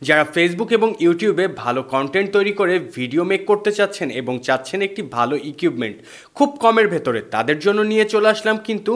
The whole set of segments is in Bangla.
যারা ফেসবুক এবং ইউটিউবে ভালো কন্টেন্ট তৈরি করে ভিডিও মেক করতে চাচ্ছেন এবং চাচ্ছেন একটি ভালো ইকুইপমেন্ট খুব কমের ভেতরে, তাদের জন্য নিয়ে চলে আসলাম কিন্তু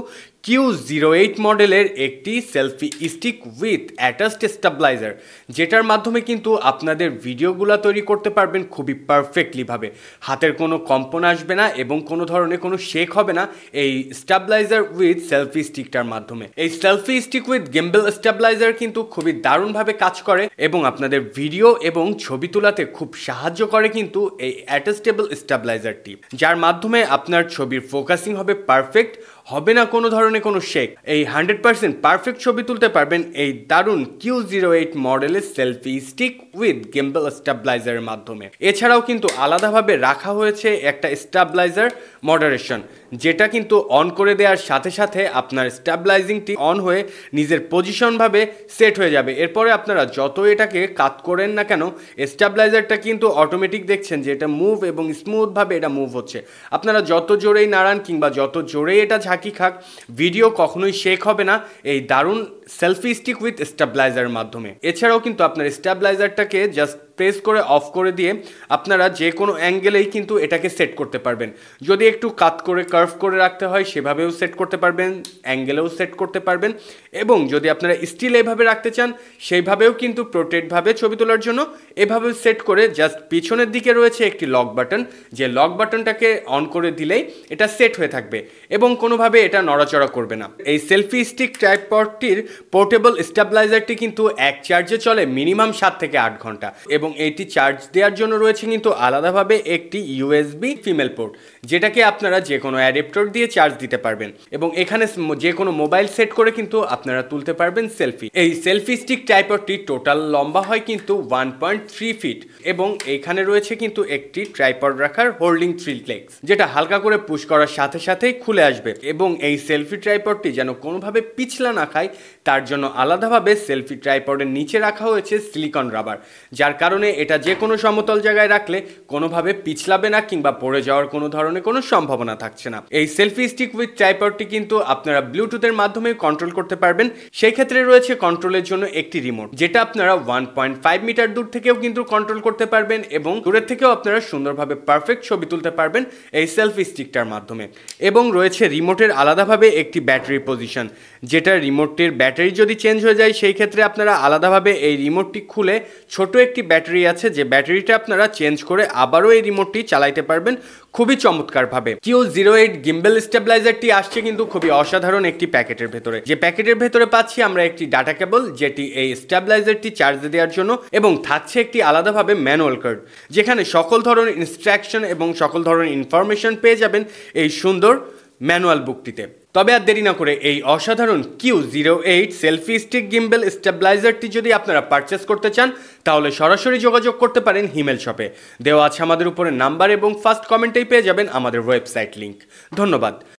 Q08 মডেলের একটি selfie stick with attached stabiliser, যেটার মাধ্যমে কিন্তু আপনাদের ভিডিওগুলো তৈরি করতে পারবেন খুবই পারফেক্টলিভাবে। হাতের কোনো কম্পন আসবে না এবং কোনো ধরনের কোনো শেক হবে না এই স্টেবিলাইজার উইথ সেলফি স্টিকটার মাধ্যমে। এই selfie stick with gimbal stabiliser কিন্তু খুবই দারুণভাবে কাজ করে এবং আপনাদের ভিডিও এবং ছবি তোলাতে খুব সাহায্য করে কিন্তু এই অ্যাডজাস্টেবল স্টেবিলাইজারটি, যার মাধ্যমে আপনার ছবির ফোকাসিং হবে পারফেক্ট, হবে না কোনো ধরনের কোনো শেক। এই 100% পারফেক্ট ছবি তুলতে পারবেন এই দারুণ Q08 মডেলের সেলফি স্টিক উইথ গিম্বল স্টেবিলাইজারের মাধ্যমে। এছাড়াও কিন্তু আলাদাভাবে রাখা হয়েছে একটা স্টেবিলাইজার মডারেশন, যেটা কিন্তু অন করে দেওয়ার সাথে সাথে আপনার স্টেবিলাইজিংটি অন হয়ে নিজের পজিশনভাবে সেট হয়ে যাবে। এরপরে আপনারা যত এটাকে কাট করেন না কেন, স্টেবিলাইজারটা কিন্তু অটোমেটিক দেখছেন যে এটা মুভ এবং স্মুথভাবে এটা মুভ হচ্ছে। আপনারা যত জোরেই নাড়ান কিংবা যত জোরেই এটা ঝাঁকি খাক, ভিডিও কখনোই শেক হবে না এই দারুণ সেলফি স্টিক উইথ স্টেবিলাইজারের মাধ্যমে। এছাড়াও কিন্তু আপনার স্টেবিলাইজারটাকে জাস্ট প্রেস করে অফ করে দিয়ে আপনারা যে কোনো অ্যাঙ্গেলেই কিন্তু এটাকে সেট করতে পারবেন। যদি একটু কাট করে কার্ভ করে রাখতে হয় সেভাবেও সেট করতে পারবেন, অ্যাঙ্গেলেও সেট করতে পারবেন, এবং যদি আপনারা স্টিল এভাবে রাখতে চান সেইভাবেও কিন্তু প্রোটেক্টভাবে ছবি তোলার জন্য এভাবে সেট করে জাস্ট পিছনের দিকে রয়েছে একটি লক বাটন, যে লক বাটনটাকে অন করে দিলেই এটা সেট হয়ে থাকবে এবং কোনোভাবে এটা নড়াচড়া করবে না। এই সেলফি স্টিক ট্রাইপডটির পোর্টেবল স্টেবিলাইজারটি কিন্তু এক চার্জে চলে মিনিমাম 7 থেকে 8 ঘন্টা এবং এইটি চার্জ দেওয়ার জন্য রয়েছে কিন্তু আলাদাভাবে একটি USB ফিমেল পোর্ট, যেটাকে আপনারা যে কোনো অ্যাডাপ্টার দিয়ে চার্জ দিতে পারবেন এবং এখানে যে কোনো মোবাইল সেট করে কিন্তু আপনারা তুলতে পারবেন সেলফি। এই সেলফি স্টিক ট্রাইপডটি টোটাল লম্বা হয় কিন্তু 1.3 ফিট এবং এখানে রয়েছে কিন্তু একটি ট্রাইপড রাখার হোল্ডিং 3 লেগস, যেটা হালকা করে পুশ করার সাথে সাথেই খুলে আসবে এবং এই সেলফি ট্রাইপডটি যেন কোনোভাবে পিছলা না খায় তার জন্য আলাদাভাবে সেলফি ট্রাইপডের নিচে রাখা হয়েছে সিলিকন রাবার, যার কারণে এটা যে কোনো সমতল জায়গায় রাখলে কোনোভাবে পিছলাবে না কিংবা পড়ে যাওয়ার কোনো ধরনের কোনো সম্ভাবনা থাকছে না। এই সেলফি স্টিক উইথ ট্রাইপডটি কিন্তু আপনারা ব্লুটুথের মাধ্যমে কন্ট্রোল করতে পারবেন। সেই ক্ষেত্রে রয়েছে কন্ট্রোলের জন্য একটি রিমোট, যেটা আপনারা 1.5 মিটার দূর থেকেও কিন্তু কন্ট্রোল করতে পারবেন এবং দূরের থেকেও আপনারা সুন্দরভাবে পারফেক্ট ছবি তুলতে পারবেন এই সেলফি স্টিকটার মাধ্যমে। এবং রয়েছে রিমোটের আলাদাভাবে একটি ব্যাটারি পজিশন, যেটা রিমোটটির ব্যাটারি যদি চেঞ্জ হয়ে যায় সেই ক্ষেত্রে আপনারা আলাদাভাবে এই রিমোটটি খুলে ছোট একটি ব্যাটারি আছে, যে ব্যাটারিটা আপনারা চেঞ্জ করে আবারও এই রিমোটটি চালাইতে পারবেন খুবই চমৎকারভাবে। Q08 গিম্বল স্টেবিলাইজারটি আসছে কিন্তু খুবই অসাধারণ একটি প্যাকেটের ভেতরে, যে প্যাকেটের ভেতরে পাচ্ছি আমরা একটি ডাটা কেবল, যেটি এই স্টেবিলাইজারটি চার্জ দেওয়ার জন্য, এবং থাকছে একটি আলাদাভাবে ম্যানুয়াল কার্ড, যেখানে সকল ধরনের ইনস্ট্রাকশন এবং সকল ধরনের ইনফরমেশন পেয়ে যাবেন এই সুন্দর ম্যানুয়াল বুকটিতে। তবে আর দেরি না করে এই অসাধারণ Q08 সেলফি স্টিক গিম্বল স্টেবিলাইজারটি যদি আপনারা পারচেস করতে চান তাহলে সরাসরি যোগাযোগ করতে পারেন হিমেল শপে। দেওয়া আছে আমাদের উপরে নাম্বার এবং ফার্স্ট কমেন্টেই পেয়ে যাবেন আমাদের ওয়েবসাইট লিংক। ধন্যবাদ।